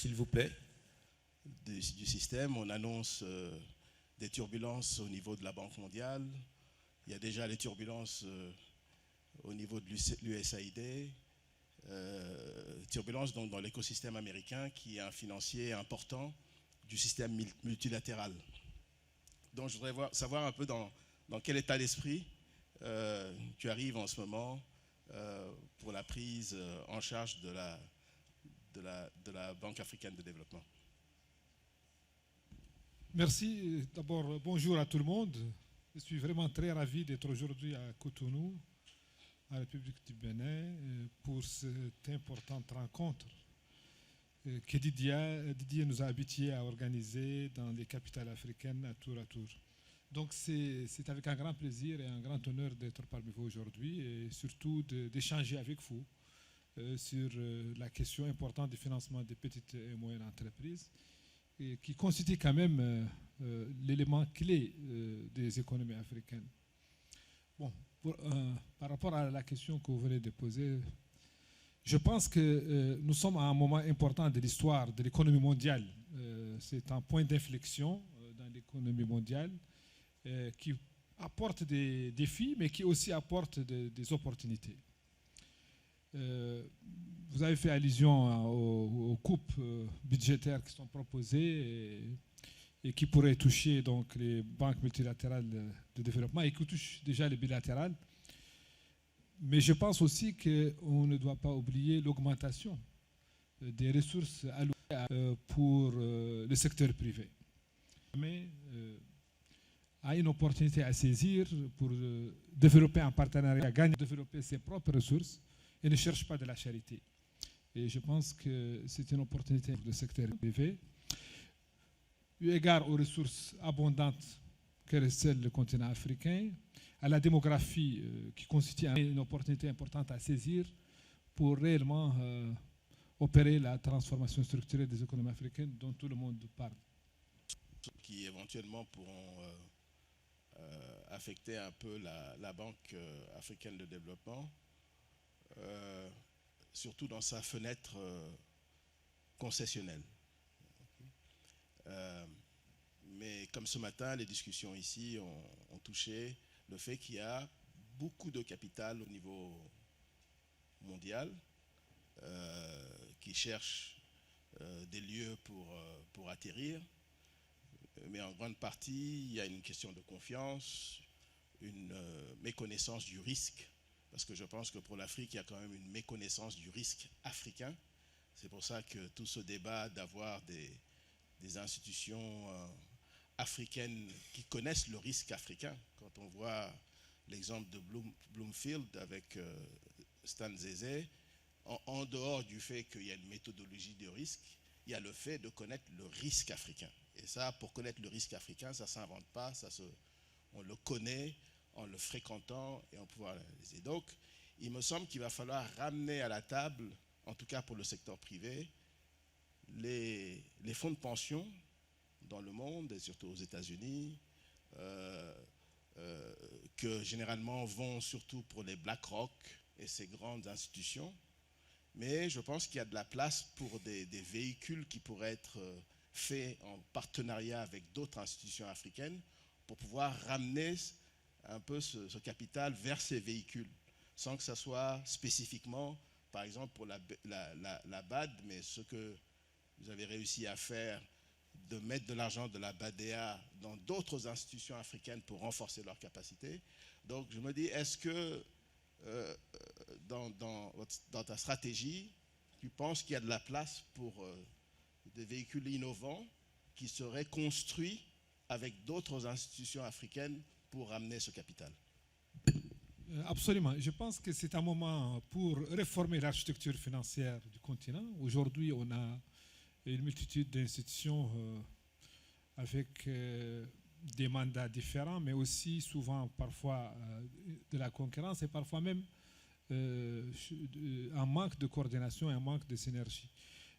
s'il vous plaît. Du système. On annonce des turbulences au niveau de la Banque mondiale. Il y a déjà les turbulences au niveau de l'USAID. Turbulences donc dans l'écosystème américain qui est un financier important du système multilatéral. Donc je voudrais savoir un peu dans quel état d'esprit tu arrives en ce moment pour la prise en charge de la Banque africaine de développement. Merci. D'abord, bonjour à tout le monde. Je suis vraiment très ravi d'être aujourd'hui à Cotonou, en République du Bénin, pour cette importante rencontre que Didier nous a habitués à organiser dans les capitales africaines à tour à tour. Donc c'est avec un grand plaisir et un grand honneur d'être parmi vous aujourd'hui et surtout d'échanger avec vous sur la question importante du financement des petites et moyennes entreprises, qui constitue quand même l'élément clé des économies africaines. Bon, par rapport à la question que vous venez de poser, je pense que nous sommes à un moment important de l'histoire de l'économie mondiale. C'est un point d'inflexion dans l'économie mondiale qui apporte des défis, mais qui aussi apporte des opportunités. Vous avez fait allusion aux coupes budgétaires qui sont proposées et qui pourraient toucher donc les banques multilatérales de développement et qui touchent déjà les bilatérales. Mais je pense aussi qu'on ne doit pas oublier l'augmentation des ressources allouées pour le secteur privé. Mais a une opportunité à saisir pour développer un partenariat, gagner, développer ses propres ressources et ne cherche pas de la charité. Et je pense que c'est une opportunité pour le secteur privé. Eu égard aux ressources abondantes que recèle le continent africain, à la démographie qui constitue une opportunité importante à saisir pour réellement opérer la transformation structurelle des économies africaines dont tout le monde parle. Qui éventuellement pourront affecter un peu la Banque africaine de développement, surtout dans sa fenêtre concessionnelle. Mais comme ce matin, les discussions ici ont touché le fait qu'il y a beaucoup de capital au niveau mondial qui cherche des lieux pour atterrir. Mais en grande partie, il y a une question de confiance, une méconnaissance du risque, parce que je pense que pour l'Afrique, il y a quand même une méconnaissance du risque africain. C'est pour ça que tout ce débat d'avoir des institutions africaines qui connaissent le risque africain, quand on voit l'exemple de Bloomfield avec Stan Zeze, en dehors du fait qu'il y a une méthodologie de risque, il y a le fait de connaître le risque africain. Et ça, pour connaître le risque africain, ça ne s'invente pas, on le connaît en le fréquentant et en pouvant l'analyser. Donc, il me semble qu'il va falloir ramener à la table, en tout cas pour le secteur privé, les fonds de pension dans le monde, et surtout aux États-Unis, que généralement vont surtout pour les BlackRock et ces grandes institutions. Mais je pense qu'il y a de la place pour des véhicules qui pourraient être faits en partenariat avec d'autres institutions africaines pour pouvoir ramener un peu ce capital vers ces véhicules, sans que ça soit spécifiquement, par exemple, pour la BAD, mais ce que vous avez réussi à faire, de mettre de l'argent de la BADEA dans d'autres institutions africaines pour renforcer leurs capacités. Donc je me dis, est-ce que dans ta stratégie, tu penses qu'il y a de la place pour des véhicules innovants qui seraient construits avec d'autres institutions africaines pour ramener ce capital? Absolument. Je pense que c'est un moment pour réformer l'architecture financière du continent. Aujourd'hui, on a une multitude d'institutions avec des mandats différents, mais aussi souvent parfois de la concurrence et parfois même un manque de coordination et un manque de synergie.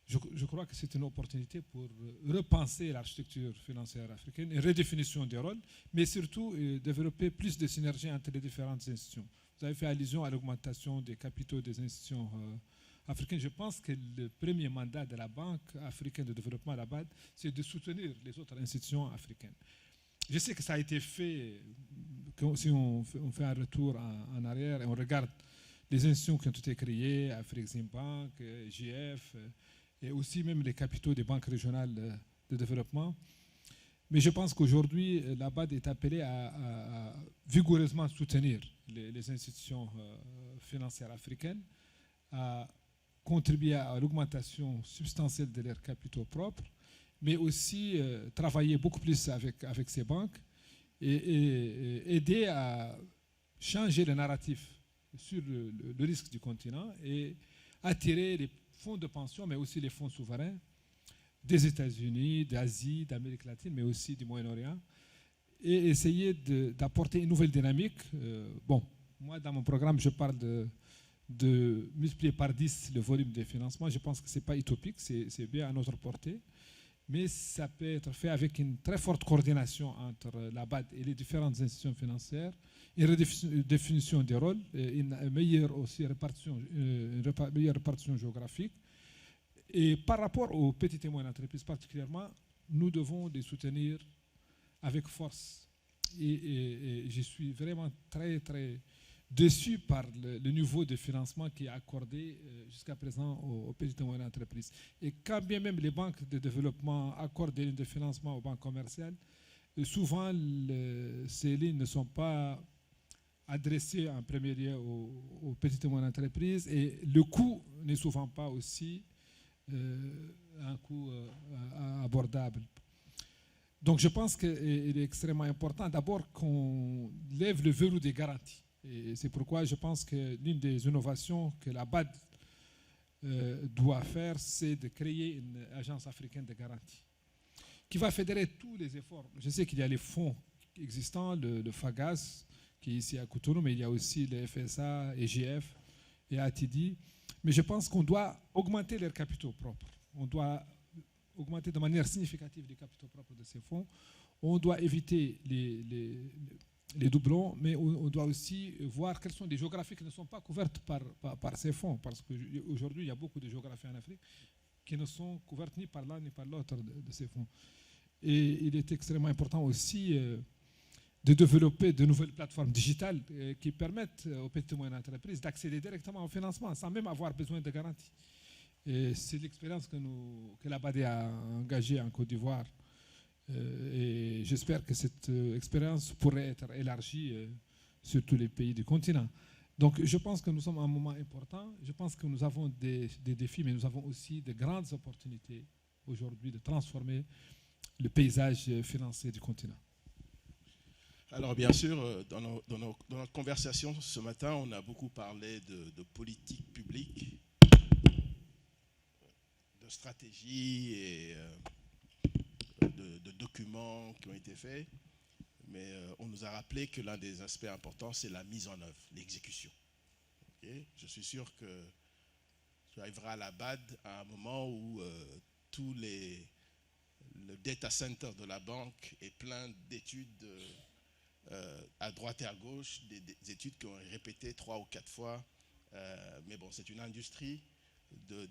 Je crois que c'est une opportunité pour repenser l'architecture financière africaine, une redéfinition des rôles, mais surtout développer plus de synergie entre les différentes institutions. Vous avez fait allusion à l'augmentation des capitaux des institutions africaine. Je pense que le premier mandat de la Banque africaine de développement, la BAD, c'est de soutenir les autres institutions africaines. Je sais que ça a été fait, si on fait un retour en arrière et on regarde les institutions qui ont été créées, Afrexim Bank, JF, et aussi même les capitaux des banques régionales de développement. Mais je pense qu'aujourd'hui, la BAD est appelée à vigoureusement soutenir les institutions financières africaines, à contribuer à l'augmentation substantielle de leurs capitaux propres, mais aussi travailler beaucoup plus avec ces banques et aider à changer le narratif sur le risque du continent et attirer les fonds de pension, mais aussi les fonds souverains des États-Unis, d'Asie, d'Amérique latine, mais aussi du Moyen-Orient, et essayer d'apporter une nouvelle dynamique. Bon, moi, dans mon programme, je parle de multiplier par 10 le volume des financements. Je pense que ce n'est pas utopique, c'est bien à notre portée, mais ça peut être fait avec une très forte coordination entre la BAD et les différentes institutions financières, une redéfinition des rôles, une meilleure aussi meilleure répartition géographique. Et par rapport aux petites et moyennes entreprises particulièrement, nous devons les soutenir avec force. Et je suis vraiment très, très déçu par le niveau de financement qui est accordé jusqu'à présent aux petites et moyennes entreprises. Et quand bien même les banques de développement accordent des lignes de financement aux banques commerciales, souvent ces lignes ne sont pas adressées en premier lieu aux petites et moyennes entreprises et le coût n'est souvent pas aussi un coût abordable. Donc je pense qu'il est extrêmement important d'abord qu'on lève le verrou des garanties. Et c'est pourquoi je pense que l'une des innovations que la BAD doit faire, c'est de créer une agence africaine de garantie qui va fédérer tous les efforts. Je sais qu'il y a les fonds existants, le FAGAS qui est ici à Cotonou, mais il y a aussi le FSA, EGF et ATD. Mais je pense qu'on doit augmenter leurs capitaux propres. On doit augmenter de manière significative les capitaux propres de ces fonds. On doit éviter les doublons, mais on doit aussi voir quelles sont les géographies qui ne sont pas couvertes par ces fonds. Parce qu'aujourd'hui, il y a beaucoup de géographies en Afrique qui ne sont couvertes ni par l'un ni par l'autre de ces fonds. Et il est extrêmement important aussi de développer de nouvelles plateformes digitales qui permettent aux petites et moyennes entreprises d'accéder directement au financement sans même avoir besoin de garantie. Et c'est l'expérience que la BAD a engagée en Côte d'Ivoire. Et j'espère que cette expérience pourrait être élargie sur tous les pays du continent. Donc je pense que nous sommes à un moment important. Je pense que nous avons des défis, mais nous avons aussi de grandes opportunités aujourd'hui de transformer le paysage financier du continent. Alors bien sûr, dans notre conversation ce matin, on a beaucoup parlé de politique publique, de stratégie et de documents qui ont été faits, mais on nous a rappelé que l'un des aspects importants, c'est la mise en œuvre, l'exécution. Okay? Je suis sûr que tu arriveras à la BAD à un moment où le data center de la banque est plein d'études à droite et à gauche, des études qui ont été répétées 3 ou 4 fois. Mais bon, c'est une industrie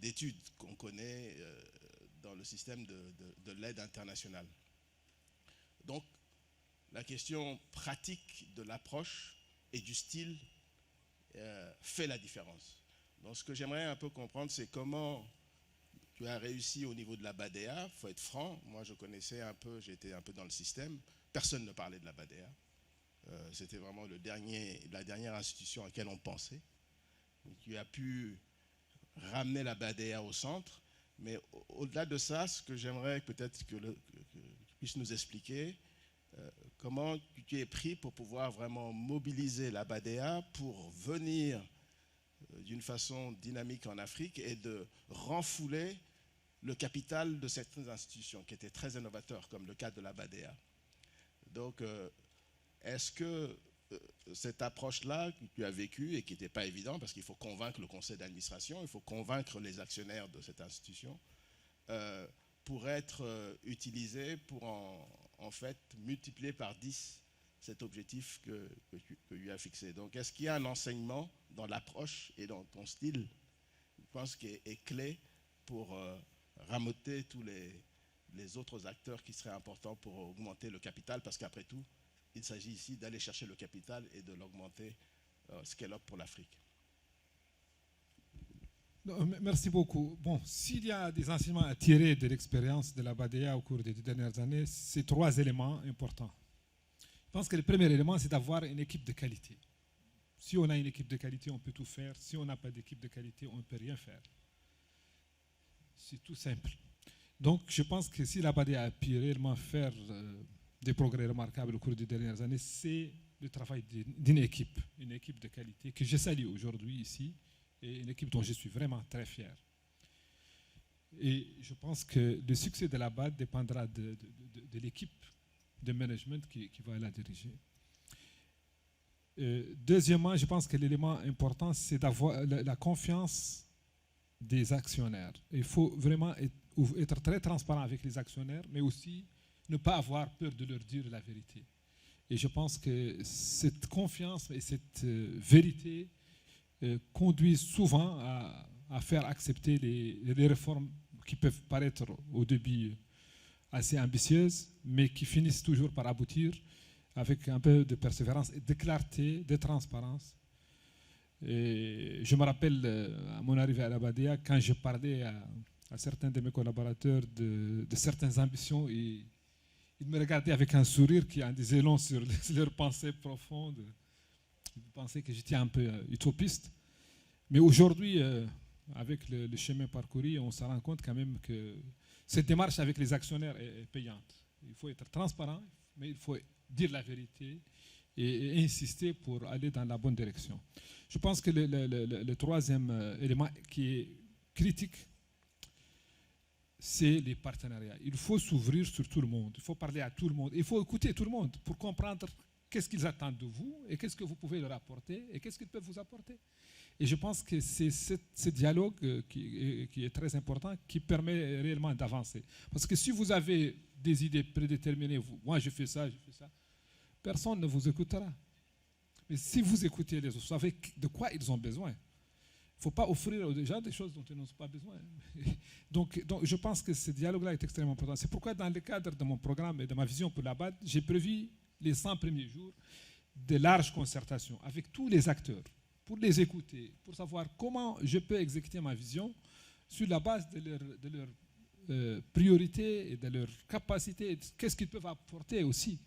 d'études qu'on connaît dans le système de l'aide internationale. Donc, la question pratique de l'approche et du style fait la différence. Donc, ce que j'aimerais un peu comprendre, c'est comment tu as réussi au niveau de la BADEA. Il faut être franc, moi je connaissais un peu, j'étais un peu dans le système, personne ne parlait de la BADEA. C'était vraiment la dernière institution à laquelle on pensait. Donc, tu as pu ramener la BADEA au centre, mais au-delà de ça, ce que j'aimerais peut-être que tu puisses nous expliquer, comment tu es pris pour pouvoir vraiment mobiliser la BADEA pour venir d'une façon dynamique en Afrique et de renfouler le capital de certaines institutions qui étaient très innovateurs, comme le cas de la BADEA. Donc, est-ce que cette approche-là que tu as vécue et qui n'était pas évident, parce qu'il faut convaincre le conseil d'administration, il faut convaincre les actionnaires de cette institution, pourrait être utilisée pour en fait multiplier par 10 cet objectif que tu as fixé. Donc, est-ce qu'il y a un enseignement dans l'approche et dans ton style pense, est clé pour ramoter tous les autres acteurs qui seraient importants pour augmenter le capital, parce qu'après tout, il s'agit ici d'aller chercher le capital et de l'augmenter scale-up pour l'Afrique. Merci beaucoup. Bon, s'il y a des enseignements à tirer de l'expérience de la BADEA au cours des 2 dernières années, c'est 3 éléments importants. Je pense que le premier élément, c'est d'avoir une équipe de qualité. Si on a une équipe de qualité, on peut tout faire. Si on n'a pas d'équipe de qualité, on ne peut rien faire. C'est tout simple. Donc, je pense que si la BADEA a pu réellement faire des progrès remarquables au cours des dernières années, c'est le travail d'une équipe de qualité que je salue aujourd'hui ici, et une équipe dont je suis vraiment très fier. Et je pense que le succès de la BAD dépendra de l'équipe de management qui va la diriger. Deuxièmement, je pense que l'élément important, c'est d'avoir la confiance des actionnaire. Il faut vraiment être très transparent avec les actionnaires, mais aussi ne pas avoir peur de leur dire la vérité. Et je pense que cette confiance et cette vérité conduisent souvent à faire accepter les réformes qui peuvent paraître au début assez ambitieuses, mais qui finissent toujours par aboutir avec un peu de persévérance et de clarté, de transparence. Et je me rappelle à mon arrivée à la BADEA, quand je parlais à certains de mes collaborateurs de certaines ambitions, et ils me regardaient avec un sourire qui en disait long sur leurs pensées profondes. Ils pensaient que j'étais un peu utopiste. Mais aujourd'hui, avec le chemin parcouru, on se rend compte quand même que cette démarche avec les actionnaires est payante. Il faut être transparent, mais il faut dire la vérité et insister pour aller dans la bonne direction. Je pense que le troisième élément qui est critique, c'est les partenariats. Il faut s'ouvrir sur tout le monde, il faut parler à tout le monde, il faut écouter tout le monde pour comprendre qu'est-ce qu'ils attendent de vous et qu'est-ce que vous pouvez leur apporter et qu'est-ce qu'ils peuvent vous apporter. Et je pense que c'est ce dialogue qui est très important, qui permet réellement d'avancer. Parce que si vous avez des idées prédéterminées, moi je fais ça, personne ne vous écoutera. Mais si vous écoutez les autres, vous savez de quoi ils ont besoin. Il ne faut pas offrir aux gens des choses dont ils n'ont pas besoin. Donc je pense que ce dialogue-là est extrêmement important. C'est pourquoi dans le cadre de mon programme et de ma vision pour la BAD, j'ai prévu les 100 premiers jours de larges concertations avec tous les acteurs, pour les écouter, pour savoir comment je peux exécuter ma vision sur la base de leurs priorités et de leurs capacités, qu'est-ce qu'ils peuvent apporter aussi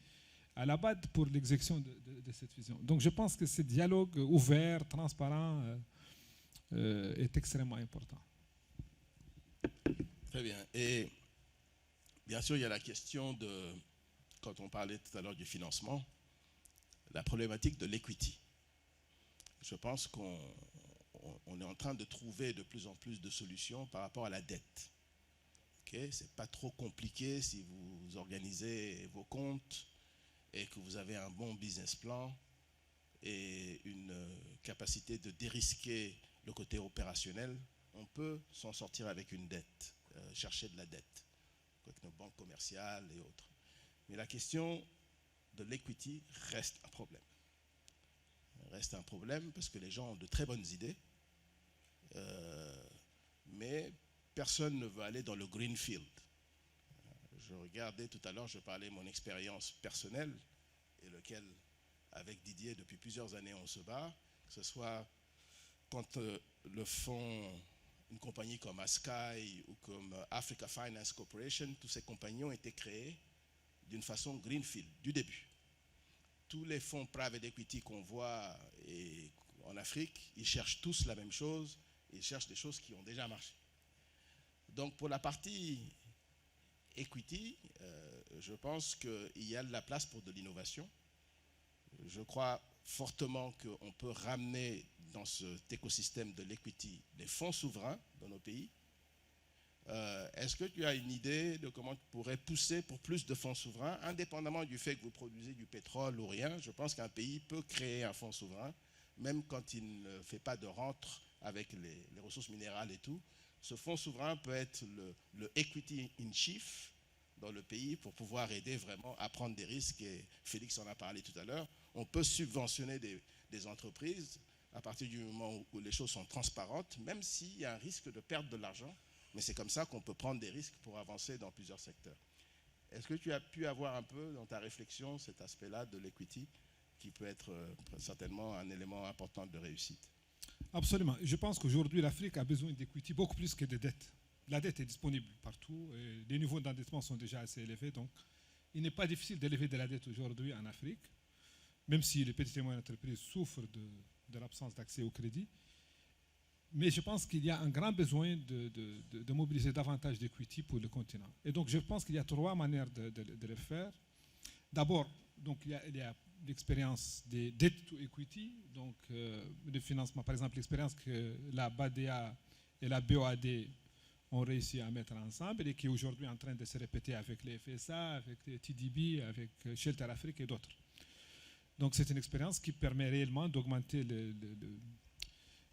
à la BAD pour l'exécution de cette vision. Donc je pense que ce dialogue ouvert, transparent, est extrêmement important. Très bien. Et bien sûr, il y a la question de, quand on parlait tout à l'heure du financement, la problématique de l'equity. Je pense qu'on est en train de trouver de plus en plus de solutions par rapport à la dette. Okay? Ce n'est pas trop compliqué si vous organisez vos comptes et que vous avez un bon business plan et une capacité de dérisquer le côté opérationnel, on peut s'en sortir avec une dette, chercher de la dette, avec nos banques commerciales et autres. Mais la question de l'equity reste un problème. Reste un problème parce que les gens ont de très bonnes idées, mais personne ne veut aller dans le greenfield. Je regardais tout à l'heure, je parlais de mon expérience personnelle et lequel, avec Didier, depuis plusieurs années, on se bat, que ce soit quand le fonds, une compagnie comme Askai ou comme Africa Finance Corporation, toutes ces compagnies ont été créées d'une façon greenfield, du début. Tous les fonds private equity qu'on voit en Afrique, ils cherchent tous la même chose, ils cherchent des choses qui ont déjà marché. Donc pour la partie equity, je pense qu'il y a de la place pour de l'innovation. Je crois fortement qu'on peut ramener dans cet écosystème de l'equity des fonds souverains dans nos pays. Est-ce que tu as une idée de comment tu pourrais pousser pour plus de fonds souverains, indépendamment du fait que vous produisez du pétrole ou rien? Je pense qu'un pays peut créer un fonds souverain, même quand il ne fait pas de rente avec les ressources minérales et tout. Ce fonds souverain peut être le equity in chief dans le pays pour pouvoir aider vraiment à prendre des risques. Et Félix en a parlé tout à l'heure. On peut subventionner des entreprises à partir du moment où les choses sont transparentes, même s'il y a un risque de perdre de l'argent, mais c'est comme ça qu'on peut prendre des risques pour avancer dans plusieurs secteurs. Est-ce que tu as pu avoir un peu dans ta réflexion cet aspect-là de l'equity qui peut être certainement un élément important de réussite? Absolument. Je pense qu'aujourd'hui, l'Afrique a besoin d'equity beaucoup plus que de dette. La dette est disponible partout. Et les niveaux d'endettement sont déjà assez élevés. Donc, il n'est pas difficile d'élever de la dette aujourd'hui en Afrique, même si les petites et moyennes entreprises souffrent de l'absence d'accès au crédit. Mais je pense qu'il y a un grand besoin de mobiliser davantage d'equity pour le continent. Et donc, je pense qu'il y a trois manières de le faire. D'abord, donc, il y a l'expérience des debt to equity, donc le financement, par exemple, l'expérience que la BADEA et la BOAD ont réussi à mettre ensemble et qui est aujourd'hui en train de se répéter avec les FSA, avec les TDB, avec Shelter Afrique et d'autres. Donc, c'est une expérience qui permet réellement d'augmenter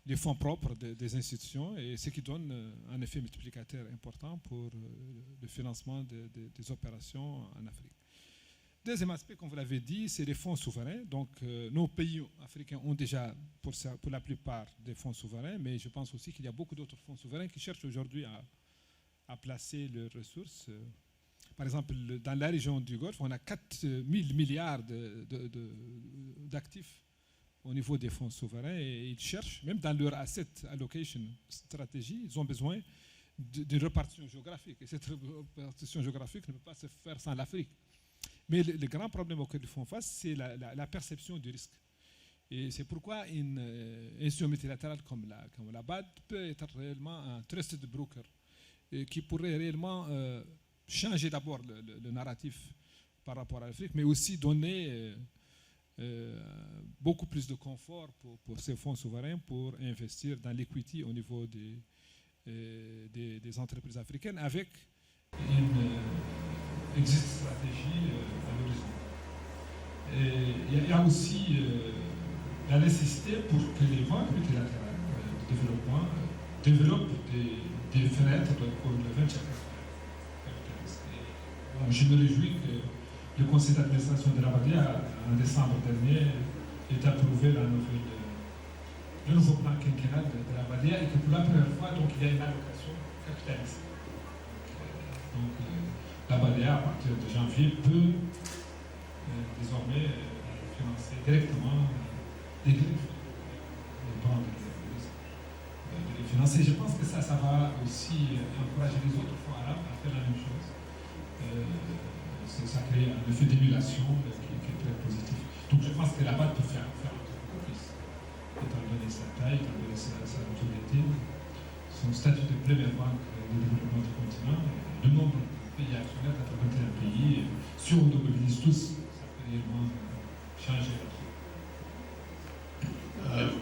les fonds propres des institutions et ce qui donne un effet multiplicateur important pour le financement des opérations en Afrique. Deuxième aspect, comme vous l'avez dit, c'est les fonds souverains. Donc, nos pays africains ont déjà, pour la plupart, des fonds souverains, mais je pense aussi qu'il y a beaucoup d'autres fonds souverains qui cherchent aujourd'hui à placer leurs ressources. Par exemple, dans la région du Golfe, on a 4 000 milliards d'actifs au niveau des fonds souverains et ils cherchent, même dans leur asset allocation stratégie, ils ont besoin d'une répartition géographique. Et cette répartition géographique ne peut pas se faire sans l'Afrique. Mais le grand problème auquel ils font face, c'est la perception du risque. Et c'est pourquoi une institution multilatérale comme la BAD peut être réellement un trusted broker qui pourrait réellement changer d'abord le narratif par rapport à l'Afrique, mais aussi donner beaucoup plus de confort pour ces fonds souverains pour investir dans l'equity au niveau des entreprises africaines avec une exit stratégie à l'horizon. Il y a aussi la nécessité pour que les banques multilatérales de développement développent des fenêtres pour le venture capitalist. Je me réjouis que le conseil d'administration de la BADEA, en décembre dernier, ait approuvé le nouveau plan quinquennal de la BADEA et que pour la première fois, donc, il y a une allocation capitaliste. Donc, la BADEA, à partir de janvier, peut désormais financer directement des greffes, les banques de les financer. Je pense que ça va aussi encourager les autres fonds arabes à faire la même chose. Ça crée un effet d'émulation qui est très positif. Donc je pense que la BAD peut faire beaucoup plus, étant donné sa taille, étant donné sa autorité, son statut de première banque de développement du continent, le nombre de pays actionnaires, 81 pays, si on nous mobilise tous, ça peut réellement changer la vie.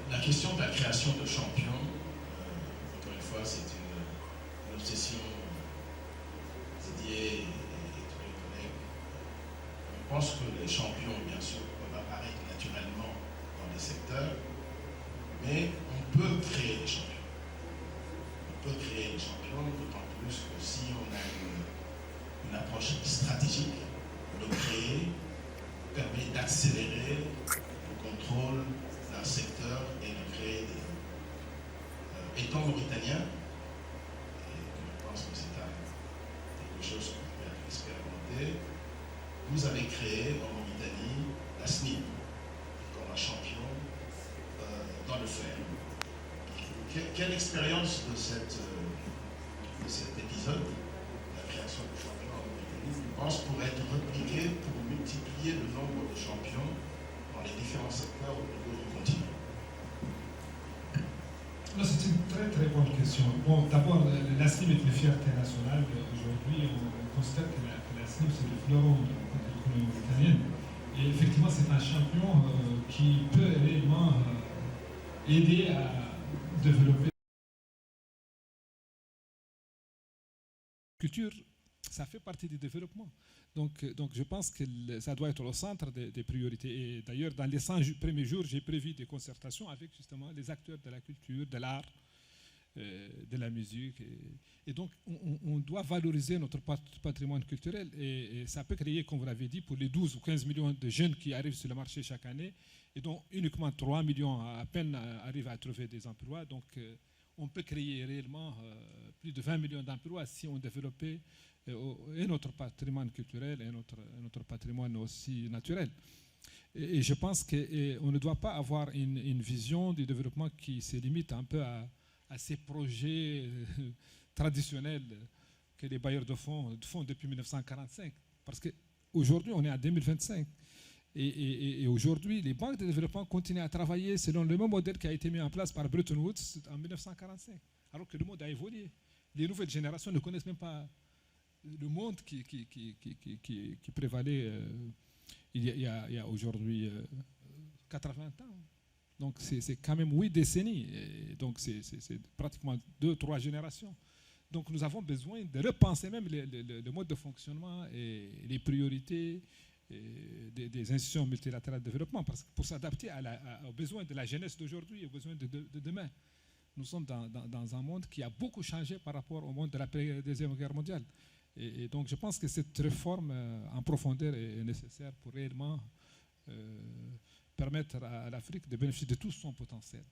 La question de la création de champions, encore une fois, c'est une obsession Didier et tous les collègues. On pense que les champions, bien sûr, peuvent apparaître naturellement dans les secteurs, mais on peut créer des champions. On peut créer des champions, d'autant plus que si on a une approche stratégique, le créer permet d'accélérer le contrôle d'un secteur et de créer des... étant mauritanien, et je pense que c'est quelque chose que vous pouvez expérimenter, vous avez créé en Mauritanie la SNIM comme un champion dans le fer. Quelle expérience de cet épisode, la création de champions en Mauritanie, je pense pourrait être repliquée pour multiplier le nombre de champions dans les différents secteurs au niveau du continent? C'est une très très bonne question. Bon, d'abord, la SNIM est une fierté nationale. Aujourd'hui, on constate que la SNIM, c'est le fleuron de l'économie mauritanienne. Et effectivement, c'est un champion qui peut réellement aider à développer la culture. Ça fait partie du développement. Donc je pense que ça doit être au centre des priorités. Et d'ailleurs, dans les 100 premiers jours, j'ai prévu des concertations avec justement les acteurs de la culture, de l'art, de la musique. Et donc, on doit valoriser notre patrimoine culturel. Et ça peut créer, comme vous l'avez dit, pour les 12 ou 15 millions de jeunes qui arrivent sur le marché chaque année, et dont uniquement 3 millions à peine arrivent à trouver des emplois. Donc, on peut créer réellement plus de 20 millions d'emplois si on développait et notre patrimoine culturel et notre patrimoine aussi naturel. Et je pense qu'on ne doit pas avoir une vision du développement qui se limite un peu à ces projets traditionnels que les bailleurs de fonds font depuis 1945. Parce qu'aujourd'hui, on est en 2025. Et aujourd'hui, les banques de développement continuent à travailler selon le même modèle qui a été mis en place par Bretton Woods en 1945, alors que le monde a évolué. Les nouvelles générations ne connaissent même pas le monde qui prévalait il y a aujourd'hui 80 ans. Donc c'est quand même 8 décennies. Et donc c'est pratiquement 2-3 générations. Donc nous avons besoin de repenser même le mode de fonctionnement et les priorités des institutions multilatérales de développement, parce que pour s'adapter aux besoins de la jeunesse d'aujourd'hui et aux besoins de demain. Nous sommes dans un monde qui a beaucoup changé par rapport au monde de la Deuxième Guerre mondiale. Et donc je pense que cette réforme en profondeur est nécessaire pour réellement permettre à l'Afrique de bénéficier de tout son potentiel.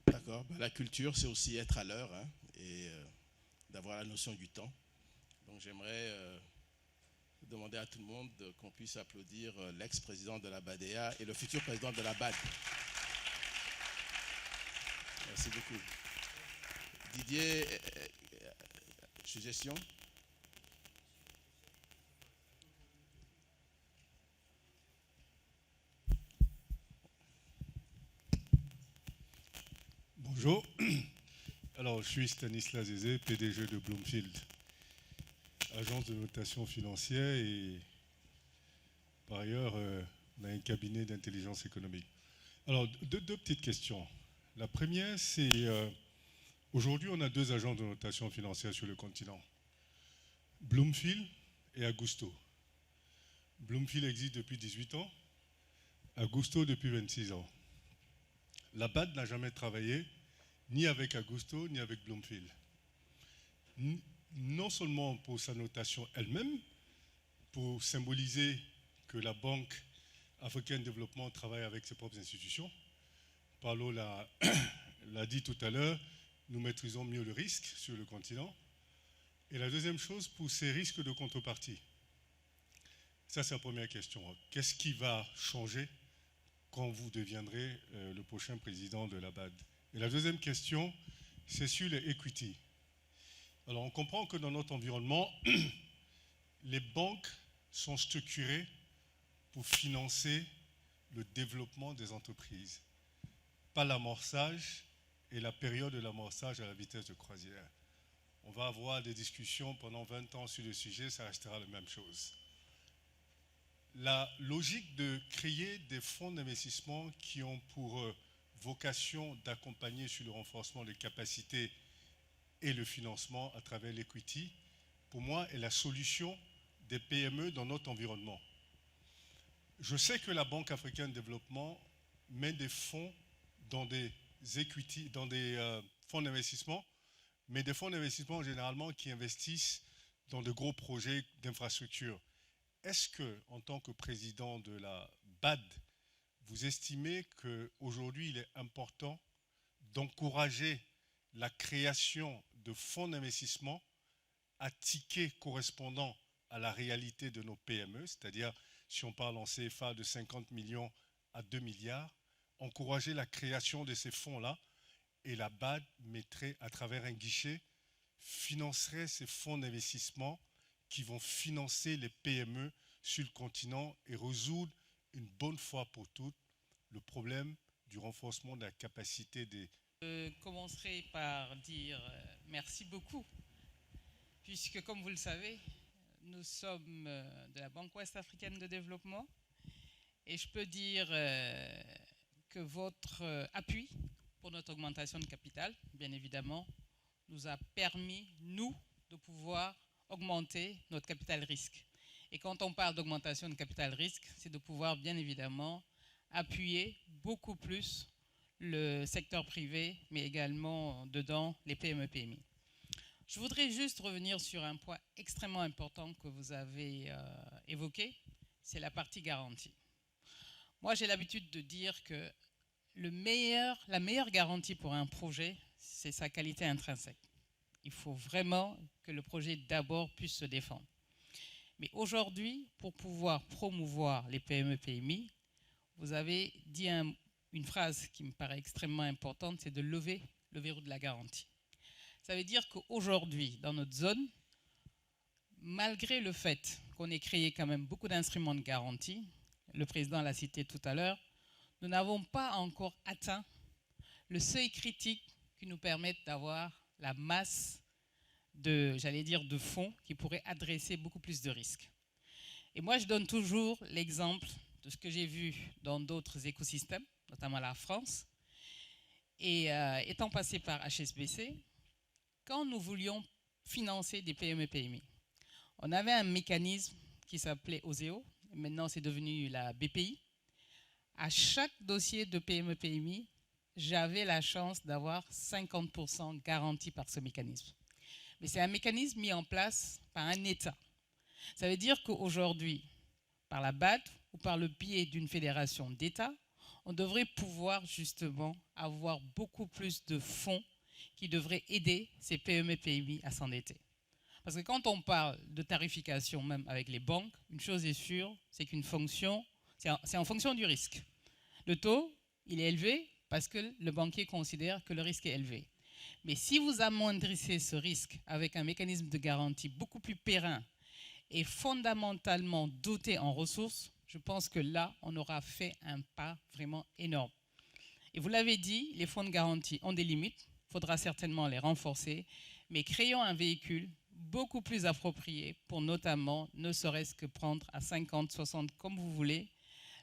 D'accord. La culture, c'est aussi être à l'heure, hein, et d'avoir la notion du temps. Donc j'aimerais demander à tout le monde qu'on puisse applaudir l'ex-président de la BADEA et le futur président de la BAD. Merci beaucoup. Didier, suggestion? Bonjour. Alors, je suis Stanislas Zézé, PDG de Bloomfield, agence de notation financière, et par ailleurs, on a un cabinet d'intelligence économique. Alors, deux petites questions. La première, c'est aujourd'hui, on a 2 agences de notation financière sur le continent, Bloomfield et Agusto. Bloomfield existe depuis 18 ans, Agusto depuis 26 ans. La BAD n'a jamais travaillé ni avec Agusto, ni avec Bloomfield. Non seulement pour sa notation elle-même, pour symboliser que la Banque africaine de développement travaille avec ses propres institutions. Paolo l'a dit tout à l'heure, nous maîtrisons mieux le risque sur le continent. Et la deuxième chose, pour ces risques de contrepartie. Ça, c'est la première question. Qu'est-ce qui va changer quand vous deviendrez le prochain président de la BAD? Et la deuxième question, c'est sur les equity. Alors, on comprend que dans notre environnement, les banques sont structurées pour financer le développement des entreprises, pas l'amorçage et la période de l'amorçage à la vitesse de croisière. On va avoir des discussions pendant 20 ans sur le sujet, ça restera la même chose. La logique de créer des fonds d'investissement qui ont pour vocation d'accompagner sur le renforcement des capacités et le financement à travers l'equity, pour moi, est la solution des PME dans notre environnement. Je sais que la Banque africaine de développement met des fonds dans des equity, dans des fonds d'investissement, mais des fonds d'investissement généralement qui investissent dans de gros projets d'infrastructure. Est-ce que, en tant que président de la BAD, vous estimez qu'aujourd'hui, il est important d'encourager la création de fonds d'investissement à tickets correspondant à la réalité de nos PME, c'est-à-dire, si on parle en CFA de 50 millions à 2 milliards, encourager la création de ces fonds-là, et la BAD mettrait, à travers un guichet, financerait ces fonds d'investissement qui vont financer les PME sur le continent et résoudre une bonne fois pour toutes le problème du renforcement de la capacité des... Je commencerai par dire merci beaucoup, puisque comme vous le savez, nous sommes de la Banque Ouest Africaine de Développement, et je peux dire que votre appui pour notre augmentation de capital, bien évidemment, nous a permis, nous, de pouvoir augmenter notre capital risque. Et quand on parle d'augmentation de capital risque, c'est de pouvoir, bien évidemment, appuyer beaucoup plus le secteur privé, mais également dedans les PME-PMI. Je voudrais juste revenir sur un point extrêmement important que vous avez évoqué, c'est la partie garantie. Moi, j'ai l'habitude de dire que la meilleure garantie pour un projet, c'est sa qualité intrinsèque. Il faut vraiment que le projet d'abord puisse se défendre. Mais aujourd'hui, pour pouvoir promouvoir les PME-PMI, vous avez dit une phrase qui me paraît extrêmement importante, c'est de lever le verrou de la garantie. Ça veut dire qu'aujourd'hui, dans notre zone, malgré le fait qu'on ait créé quand même beaucoup d'instruments de garantie, le président l'a cité tout à l'heure, nous n'avons pas encore atteint le seuil critique qui nous permette d'avoir la masse de fonds qui pourraient adresser beaucoup plus de risques. Et moi, je donne toujours l'exemple de ce que j'ai vu dans d'autres écosystèmes, notamment la France. Et étant passé par HSBC, quand nous voulions financer des PME-PMI, on avait un mécanisme qui s'appelait OSEO, maintenant c'est devenu la BPI. À chaque dossier de PME-PMI, j'avais la chance d'avoir 50% garanti par ce mécanisme. Mais c'est un mécanisme mis en place par un État. Ça veut dire qu'aujourd'hui, par la BAD ou par le biais d'une fédération d'États, on devrait pouvoir justement avoir beaucoup plus de fonds qui devraient aider ces PME-PMI à s'endetter. Parce que quand on parle de tarification même avec les banques, une chose est sûre, c'est c'est en fonction du risque. Le taux, il est élevé parce que le banquier considère que le risque est élevé. Mais si vous amoindrissez ce risque avec un mécanisme de garantie beaucoup plus périn et fondamentalement doté en ressources, je pense que là, on aura fait un pas vraiment énorme. Et vous l'avez dit, les fonds de garantie ont des limites, il faudra certainement les renforcer, mais créons un véhicule beaucoup plus approprié pour notamment, ne serait-ce que prendre à 50, 60, comme vous voulez,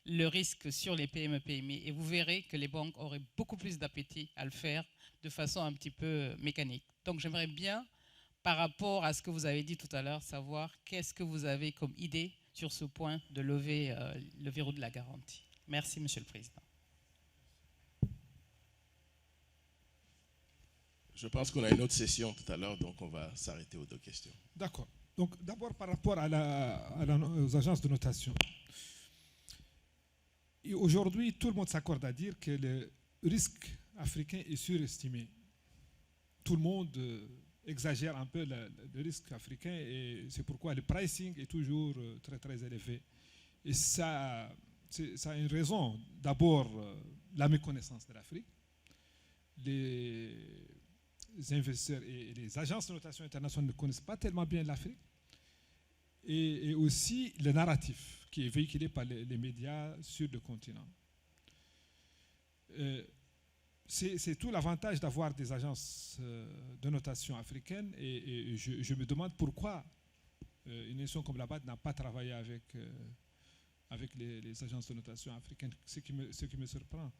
le risque sur les PME-PMI. Et vous verrez que les banques auraient beaucoup plus d'appétit à le faire de façon un petit peu mécanique. Donc j'aimerais bien, par rapport à ce que vous avez dit tout à l'heure, savoir qu'est-ce que vous avez comme idée sur ce point de lever le verrou de la garantie. Merci, Monsieur le Président. Je pense qu'on a une autre session tout à l'heure, donc on va s'arrêter aux deux questions. D'accord. Donc d'abord par rapport aux agences de notation. Et aujourd'hui, tout le monde s'accorde à dire que le risque africain est surestimé. Tout le monde exagère un peu le risque africain et c'est pourquoi le pricing est toujours très très élevé. Et ça a une raison. D'abord, la méconnaissance de l'Afrique. Les investisseurs et les agences de notation internationale ne connaissent pas tellement bien l'Afrique. Et aussi le narratif qui est véhiculé par les médias sur le continent. C'est tout l'avantage d'avoir des agences de notation africaines et je me demande pourquoi une nation comme la BAD n'a pas travaillé avec les agences de notation africaines, ce qui me surprend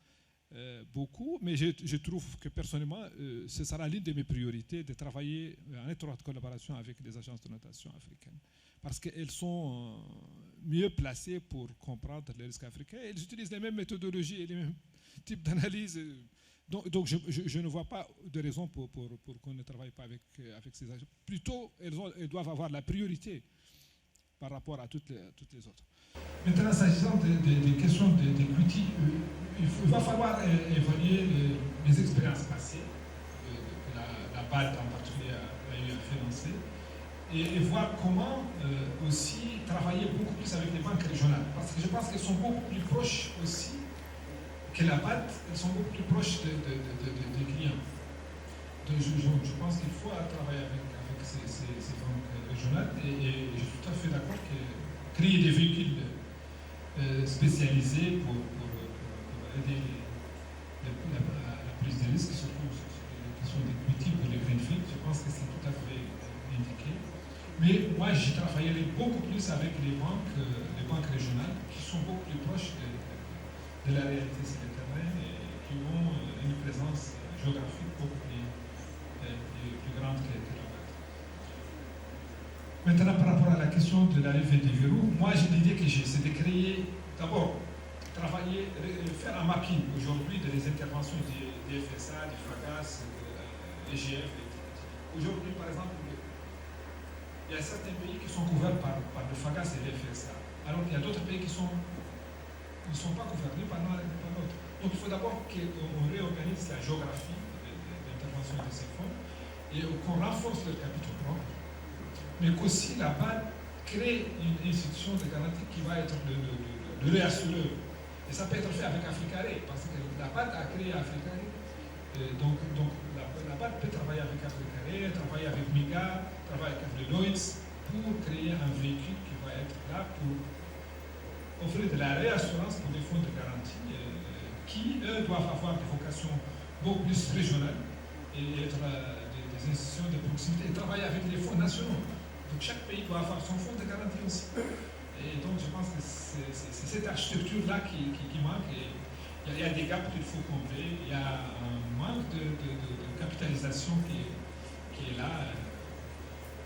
beaucoup, mais je trouve que personnellement, ce sera l'une de mes priorités de travailler en étroite collaboration avec les agences de notation africaines, parce qu'elles sont mieux placées pour comprendre les risques africains. Elles utilisent les mêmes méthodologies et les mêmes types d'analyse. Donc je ne vois pas de raison pour qu'on ne travaille pas avec ces agences. Plutôt, elles doivent avoir la priorité par rapport à toutes les autres. Maintenant, s'agissant des questions d'equity, il va falloir évaluer les expériences passées que la BAD en particulier a eu à financer et voir comment aussi travailler beaucoup plus avec les banques régionales. Parce que je pense qu'elles sont beaucoup plus proches aussi que la BAD, elles sont beaucoup plus proches des clients. Donc je pense qu'il faut travailler avec ces banques régionales et je suis tout à fait d'accord que créer des véhicules spécialisés pour aider la prise de risque, surtout sur les questions d'equity pour les greenfields, je pense que c'est tout à fait indiqué. Mais moi, j'y travaillerai beaucoup plus avec les banques régionales qui sont beaucoup plus proches de la réalité sur le terrain et qui ont une présence géographique beaucoup plus grande que la BAD. Maintenant, par rapport à la question de la levée des verrous, moi, l'idée que j'ai, c'est de créer, d'abord, travailler, faire un mapping aujourd'hui des interventions des FSA, du FAGAS, de l'EGF. Aujourd'hui, par exemple, il y a certains pays qui sont couverts par le FAGAS et l'FSA, alors qu'il y a d'autres pays qui ne sont pas couverts ni par l'un ni par l'autre. Donc il faut d'abord qu'on réorganise la géographie d'intervention de ces fonds et qu'on renforce leurs capitaux propres, mais qu'aussi la BAD crée une institution de garantie qui va être le réassureur. Et ça peut être fait avec Africaré, parce que la BAD a créé Africaré. Donc la BAD peut travailler avec Africaré, travailler avec MIGA, travailler avec le Lloyds, pour créer un véhicule qui va être là pour offrir de la réassurance pour les fonds de garantie qui, eux, doivent avoir des vocations beaucoup plus régionales et être des institutions de proximité et travailler avec les fonds nationaux. Donc chaque pays doit avoir son fonds de garantie aussi. Et donc je pense que c'est cette architecture-là qui manque. Et il y a des gaps qu'il faut combler. Il y a un manque de capitalisation qui est là.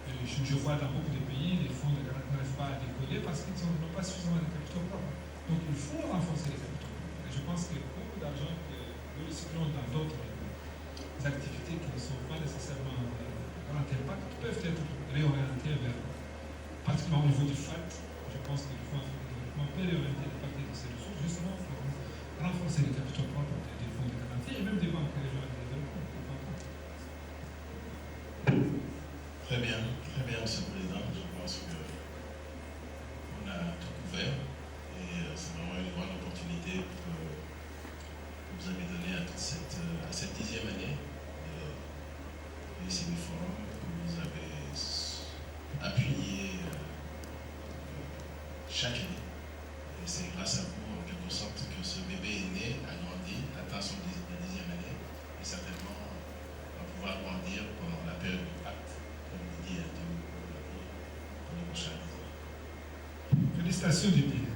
Je vois dans beaucoup de pays, les fonds de garantie n'arrivent pas à décoller parce qu'ils n'ont pas suffisamment de capitaux propres. Donc il faut renforcer les capitaux propres. Et je pense que beaucoup d'argent que nous recyclons dans d'autres activités qui ne sont pas nécessairement grand impact peuvent être réorientés vers, particulièrement au niveau du FAT. Je pense que le Fonds africain de développement peut réorienter une partie de ces ressources justement pour renforcer les capitaux propres des fonds de garantie et même des banques régionales de développement. Très bien, Monsieur le Président. Je pense qu'on a tout couvert et c'est vraiment une grande opportunité que vous avez donnée à cette 10e année du CIMIFORUM, que vous avez appuyé chaque année. Et c'est grâce à vous, en quelque sorte, que ce bébé est né, a grandi, atteint son 10e année et certainement va pouvoir grandir pendant la période du pacte, comme il dit à Dieu, pour les prochaines années. Félicitations, Didier.